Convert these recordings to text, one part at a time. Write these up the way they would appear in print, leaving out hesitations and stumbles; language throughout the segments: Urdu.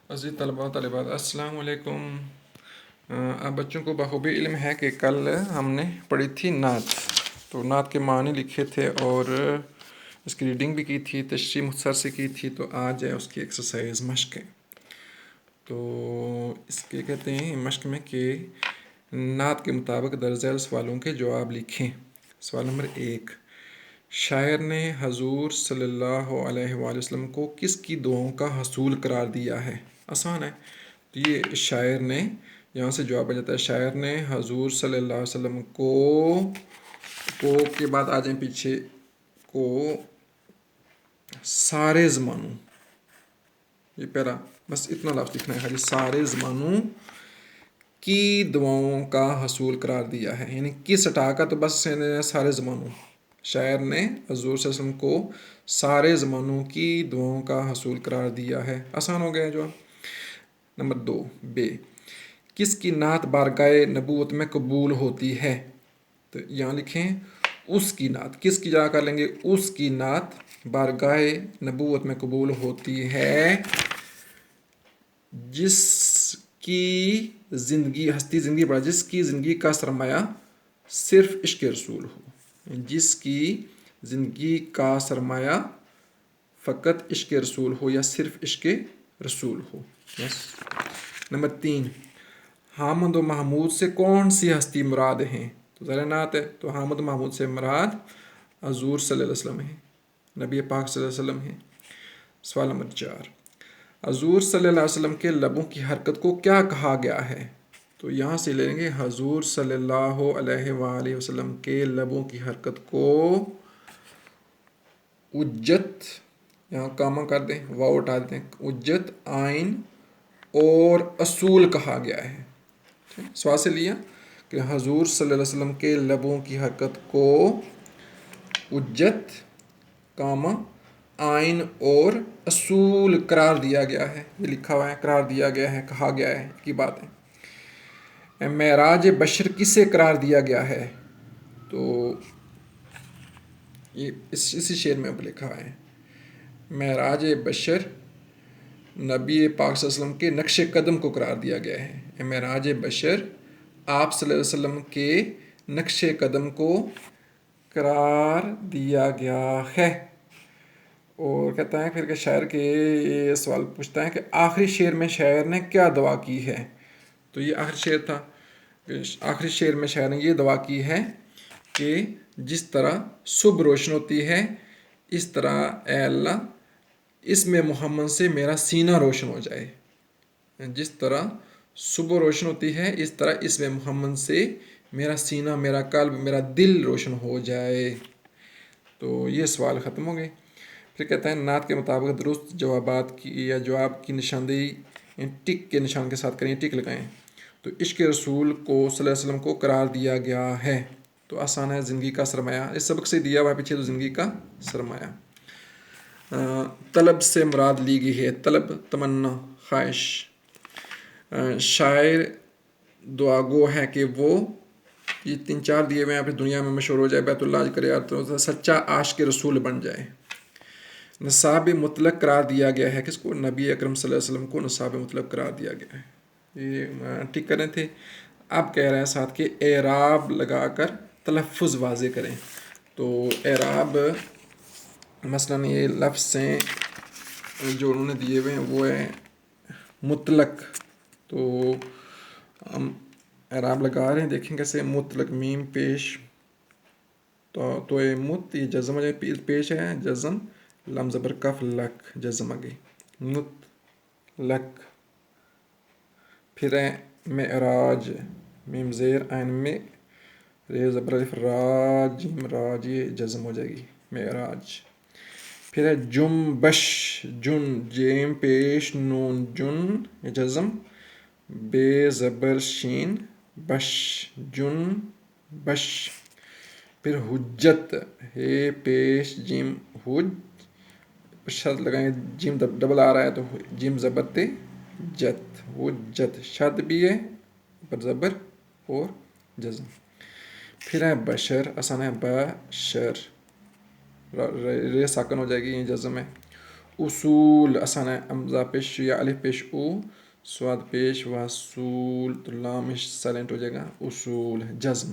عزیز طلباء و طالبات السلام علیکم۔ آپ بچوں کو بخوبی علم ہے کہ کل ہم نے پڑھی تھی نعت، تو نعت کے معنی لکھے تھے اور اس کی ریڈنگ بھی کی تھی، تشریح مختصر سے کی تھی۔ تو آج ہے اس کی ایکسرسائز مشق ہے۔ تو اس کے کہتے ہیں مشق میں کہ نعت کے مطابق درج ذیل سوالوں کے جواب لکھیں۔ سوال نمبر 1، شاعر نے حضور صلی اللہ علیہ وآلہ وسلم کو کس کی دعاؤں کا حصول قرار دیا ہے؟ آسان ہے۔ تو یہ شاعر نے، یہاں سے جواب آ جاتا ہے، شاعر نے حضور صلی اللہ علیہ وسلم کو کے بعد آ جائیں پیچھے، کو سارے زمانوں، یہ پہلا بس اتنا لفظ لکھنا ہے، خالی سارے زمانوں کی دعاؤں کا حصول قرار دیا ہے، یعنی کس ہٹا کا تو بس سارے زمانوں۔ شاعر نے حضور صلی اللہ علیہ وسلم کو سارے زمانوں کی دعاؤں کا حصول قرار دیا ہے۔ آسان ہو گیا جواب۔ نمبر 2 بے، کس کی نعت بارگاہ نبوت میں قبول ہوتی ہے؟ تو یہاں لکھیں اس کی نعت، کس کی جگہ کر لیں گے، اس کی نعت بارگاہ نبوت میں قبول ہوتی ہے جس کی زندگی، ہستی زندگی بڑھا، جس کی زندگی کا سرمایہ صرف عشق رسول ہو، جس کی زندگی کا سرمایہ فقط عشق رسول ہو یا صرف عشق رسول ہو۔ بس۔ نمبر 3، حامد و محمود سے کون سی ہستی مراد ہیں؟ تو ذرا نعت ہے، تو حامد و محمود سے مراد حضور صلی اللہ علیہ وسلم ہیں، نبی پاک صلی اللہ علیہ وسلم ہیں۔ سوال نمبر 4، حضور صلی اللہ علیہ وسلم کے لبوں کی حرکت کو کیا کہا گیا ہے؟ تو یہاں سے لیں گے حضور صلی اللہ علیہ وآلہ وسلم کے لبوں کی حرکت کو اجت، یہاں کامہ کر دیں، واو اٹھا دیتے ہیں، اجت، آئین اور اصول کہا گیا ہے۔ سوال سے لیا کہ حضور صلی اللہ علیہ وسلم کے لبوں کی حرکت کو اجت، کامہ، آئین اور اصول قرار دیا گیا ہے۔ یہ لکھا ہوا ہے، قرار دیا گیا ہے، کہا گیا ہے کی بات ہے۔ معراج بشر کسے قرار دیا گیا ہے؟ تو یہ اسی شعر میں اب لکھا ہے، معراج بشر نبی پاک صلی اللہ علیہ وسلم کے نقش قدم کو قرار دیا گیا ہے۔ معراج بشر آپ صلی اللہ علیہ وسلم کے نقش قدم کو قرار دیا گیا ہے۔ اور کہتا ہے پھر کہ شاعر کے یہ سوال پوچھتا ہے کہ آخری شعر میں شاعر نے کیا دعا کی ہے؟ تو یہ آخری شعر تھا، آخری شعر میں شاعر نے یہ دعا کی ہے کہ جس طرح صبح روشن ہوتی ہے اس طرح اے اللہ اس میں محمد سے میرا سینہ روشن ہو جائے، جس طرح صبح روشن ہوتی ہے اس طرح اس میں محمد سے میرا سینہ، میرا قلب، میرا دل روشن ہو جائے۔ تو یہ سوال ختم ہو گئے۔ پھر کہتا ہے نعت کے مطابق درست جوابات کی یا جواب کی نشاندہی ٹک کے نشان کے ساتھ کریں، ٹک لگائیں۔ تو عشق رسول کو صلی اللہ علیہ وسلم کو قرار دیا گیا ہے، تو آسان ہے، زندگی کا سرمایہ، اس سبق سے دیا ہوا ہے پیچھے، تو زندگی کا سرمایہ۔ طلب سے مراد لی گئی ہے، طلب، تمنا، خواہش۔ شاعر دعا گو ہے کہ وہ، یہ 3-4 دیے ہوئے ہیں، پھر دنیا میں مشہور ہو جائے، بیت اللہ کرے، سچا عاشق رسول بن جائے۔ نصاب مطلق قرار دیا گیا ہے کس کو؟ نبی اکرم صلی اللہ علیہ وسلم کو نصاب مطلق قرار دیا گیا ہے۔ یہ ٹھیک کریں تھے۔ اب کہہ رہے ہیں ساتھ کہ اعراب لگا کر تلفظ واضح کریں۔ تو اعراب مثلاً یہ لفظ ہیں جو انہوں نے دیے ہوئے ہیں وہ ہے مطلق، تو ہم اعراب لگا رہے ہیں، دیکھیں کیسے۔ مطلق، میم پیش تو یہ مت، یہ جزم ہو جائے، پیش ہے جزم، لام زبر کف، لک، جزم آگے، مطلق۔ پھر ہے معراج، میم زیر عین میں، ری زبر الف، راج، جیم راج، یہ جزم ہو جائے گی، معراج۔ پھر ہے جنبش، جن، جیم پیش نون، جن، یہ جزم، بے زبر شین، بش، جن بش۔ پھر حجت، ہے پیش جیم، حج، شد لگائیں، جیم ڈبل آ رہا ہے تو جیم زبر تے، جت، حجت، شد بھی ہے پر زبر اور جزم۔ پھر ہے بشر، آسان ہے، بشر، رے ساکن ہو جائے گی، یہ جزم ہے۔ اصول آسان ہے، امزا پیش یا الف پیش او، سواد پیش وصول، تو لامش سائلنٹ ہو جائے گا، اصول جزم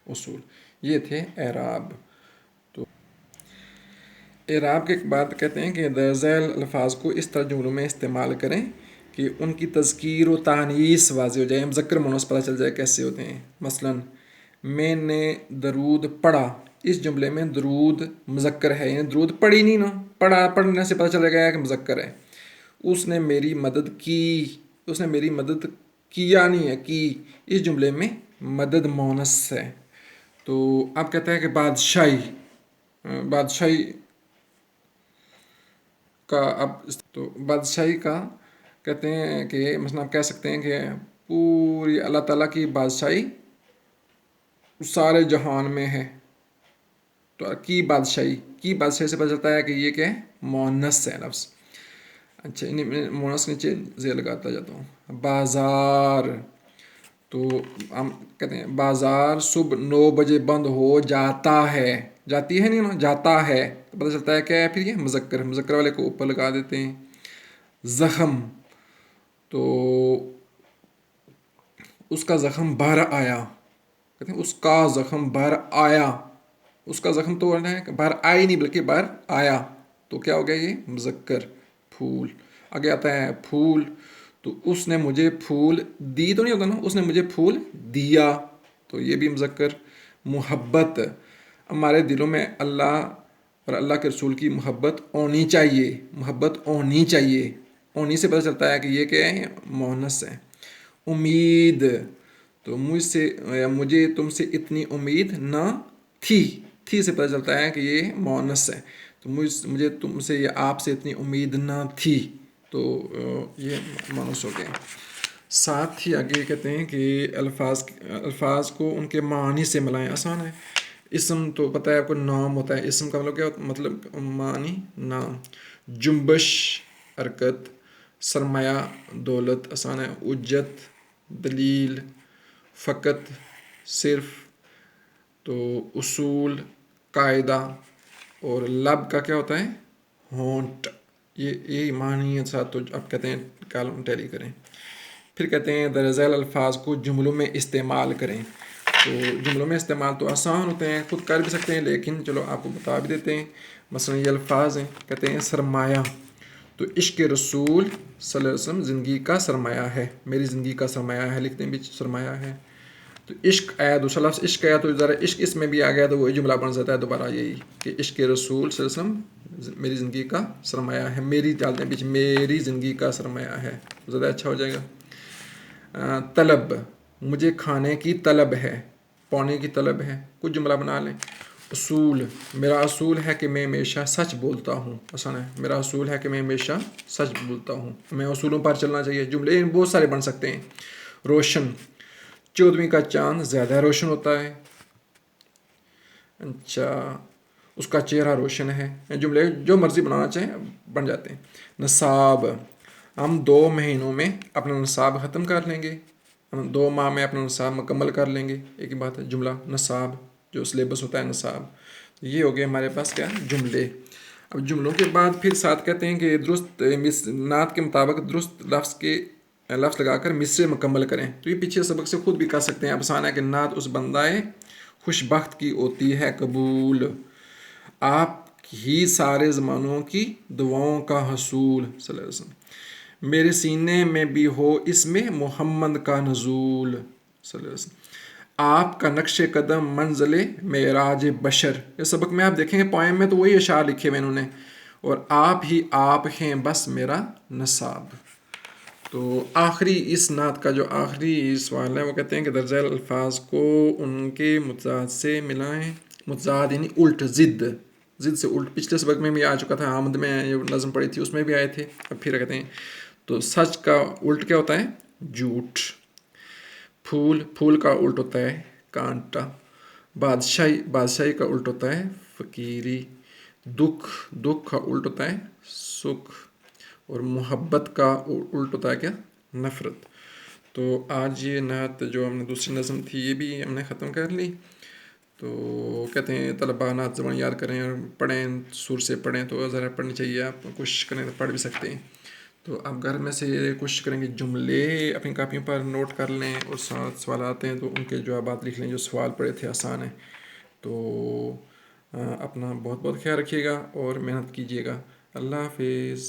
اصول. یہ تھے اعراب. تو اعراب کے بعد کہتے ہیں کہ درج ذیل الفاظ کو اس طرح جملوں میں استعمال کریں کہ ان کی تذکیر و تانیث واضح ہو جائے، مذکر مونث پتہ چل جائے کیسے ہوتے ہیں. مثلاً میں نے درود پڑھا، اس جملے میں درود مذکر ہے، یعنی درود پڑھی نہیں نا، پڑھنے سے پتہ چل گیا کہ مذکر ہے. اس نے میری مدد کی، اس نے میری مدد کیا نہیں ہے، کی، اس جملے میں مدد مونث ہے. تو اب کہتے ہیں کہ بادشاہی کا، اب تو بادشاہی کا کہتے ہیں کہ مثلا آپ کہہ سکتے ہیں کہ پوری اللہ تعالیٰ کی بادشاہی سارے جہان میں ہے. تو کی بادشاہی سے پتہ چلتا ہے کہ یہ کیا ہے، مونث ہے لفظ. اچھا مونث کے نیچے زیر لگاتا جاتا ہوں. بازار، تو ہم کہتے ہیں بازار صبح 9 بجے بند ہو جاتا ہے، جاتی ہے نہیں نا، جاتا ہے، تو پتہ چلتا ہے کیا ہے، پھر یہ مذکر والے کو اوپر لگا دیتے ہیں. زخم، تو اس کا زخم بھر آیا، کہتے ہیں اس کا زخم بھر آیا، اس کا زخم تو ہے کہ بھر آئی نہیں بلکہ بھر آیا، تو کیا ہو گیا یہ مذکر. پھول، آگے آتا ہے پھول، تو اس نے مجھے پھول دی، تو نہیں ہوتا نا، اس نے مجھے پھول دیا، تو یہ بھی مذکر. محبت، ہمارے دلوں میں اللہ اور اللہ کے رسول کی محبت ہونی چاہیے، محبت ہونی چاہیے، ہونی سے پتہ چلتا ہے کہ یہ کیا ہے، مونث ہے. امید، تو مجھے تم سے اتنی امید نہ تھی سے پتہ چلتا ہے کہ یہ مونث ہے. تو مجھے تم سے یا آپ سے اتنی امید نہ تھی، تو یہ مونث ہو گیا. ساتھ ہی آگے کہتے ہیں کہ الفاظ کو ان کے معنی سے ملائیں. آسان ہے. اسم تو پتہ ہے آپ کو، نام ہوتا ہے، اسم کا مطلب کیا ہوتا ہے، مطلب معنی نام. جنبش حرکت، سرمایہ دولت، آسان ہے. اجت دلیل، فقط صرف، تو اصول قاعدہ، اور لب کا کیا ہوتا ہے، ہونٹ. یہ معنی ساتھ تو اب کہتے ہیں کالم ٹیلی کریں. پھر کہتے ہیں درج ذیل الفاظ کو جملوں میں استعمال کریں. تو جملوں میں استعمال تو آسان ہوتے ہیں، خود کر بھی سکتے ہیں، لیکن چلو آپ کو بتا بھی دیتے ہیں. مثلا یہ الفاظ ہیں، کہتے ہیں سرمایہ، تو عشق رسول صلی اللہ علیہ وسلم زندگی کا سرمایہ ہے، میری زندگی کا سرمایہ ہے، لکھنے بھی سرمایہ ہے. تو عشق آیا، دوسرا لفظ عشق آیا، تو ذرا عشق اس میں بھی آ گیا، تو وہی جملہ بن جاتا ہے دوبارہ، یہی کہ عشق رسول صلی اللہ علیہ وسلم میری زندگی کا سرمایہ ہے. میری ڈالتے ہیں بیچ، میری زندگی کا سرمایہ ہے، زیادہ اچھا ہو جائے گا. طلب، مجھے کھانے کی طلب ہے، پانے کی طلب ہے، کچھ جملہ بنا لیں. اصول، میرا اصول ہے کہ میں ہمیشہ سچ بولتا ہوں. آسان ہے. میرا اصول ہے کہ میں ہمیشہ سچ بولتا ہوں، ہمیں اصولوں پر چلنا چاہیے. جملے بہت سارے بن سکتے ہیں. روشن، 14ویں کا چاند زیادہ روشن ہوتا ہے. اچھا، اس کا چہرہ روشن ہے. جملے جو مرضی بنانا چاہیں بن جاتے ہیں. نصاب، ہم 2 مہینوں میں اپنا نصاب ختم کر لیں گے، ہم 2 ماہ میں اپنا نصاب مکمل کر لیں گے. ایک ہی بات ہے، جملہ نصاب جو سلیبس ہوتا ہے نصاب. یہ ہو گئے ہمارے پاس کیا، جملے. اب جملوں کے بعد پھر ساتھ کہتے ہیں کہ درست نعت کے مطابق درست لفظ لگا کر مصرع مکمل کریں. تو یہ پیچھے سبق سے خود بھی کر سکتے ہیں. اب آسان ہے کہ نعت اس بندہ خوش بخت کی ہوتی ہے قبول، آپ ہی سارے زمانوں کی دعاؤں کا حصول صلی اللہ علیہ وسلم. میرے سینے میں بھی ہو اس میں محمد کا نزول صلی اللہ علیہ وسلم. آپ کا نقش قدم منزل معراج بشر. یہ سبق میں آپ دیکھیں گے پوائم میں تو وہی اشعار لکھے ہوئے انہوں نے، اور آپ ہی آپ ہیں بس میرا نصاب. تو آخری اس نعت کا جو آخری سوال ہے وہ کہتے ہیں کہ درج ذیل الفاظ کو ان کے متضاد سے ملائیں. متضاد یعنی الٹ، ضد سے الٹ. پچھلے سبق میں بھی آ چکا تھا، آمد میں جو نظم پڑھی تھی اس میں بھی آئے تھے. اب پھر کہتے ہیں تو سچ کا الٹ کیا ہوتا ہے، جھوٹ. پھول کا الٹ ہوتا ہے کانٹا. بادشاہی کا الٹ ہوتا ہے فقیری. دکھ کا الٹ ہوتا ہے سکھ. اور محبت کا الٹ ہوتا ہے کیا، نفرت. تو آج یہ نعت جو ہم نے دوسری نظم تھی یہ بھی ہم نے ختم کر لی. تو کہتے ہیں طلبا نعت زبان یاد کریں اور پڑھیں، سر سے پڑھیں، تو ذرا پڑھنی چاہیے، آپ کوشش کریں تو پڑھ بھی سکتے ہیں۔ تو آپ گھر میں سے کوشش کریں کہ جملے اپنی کاپیوں پر نوٹ کر لیں، اور ساتھ سوالات ہیں تو ان کے جوابات لکھ لیں، جو سوال پڑے تھے آسان ہیں۔ تو اپنا بہت بہت خیال رکھیے گا اور محنت کیجیے گا۔ اللہ حافظ۔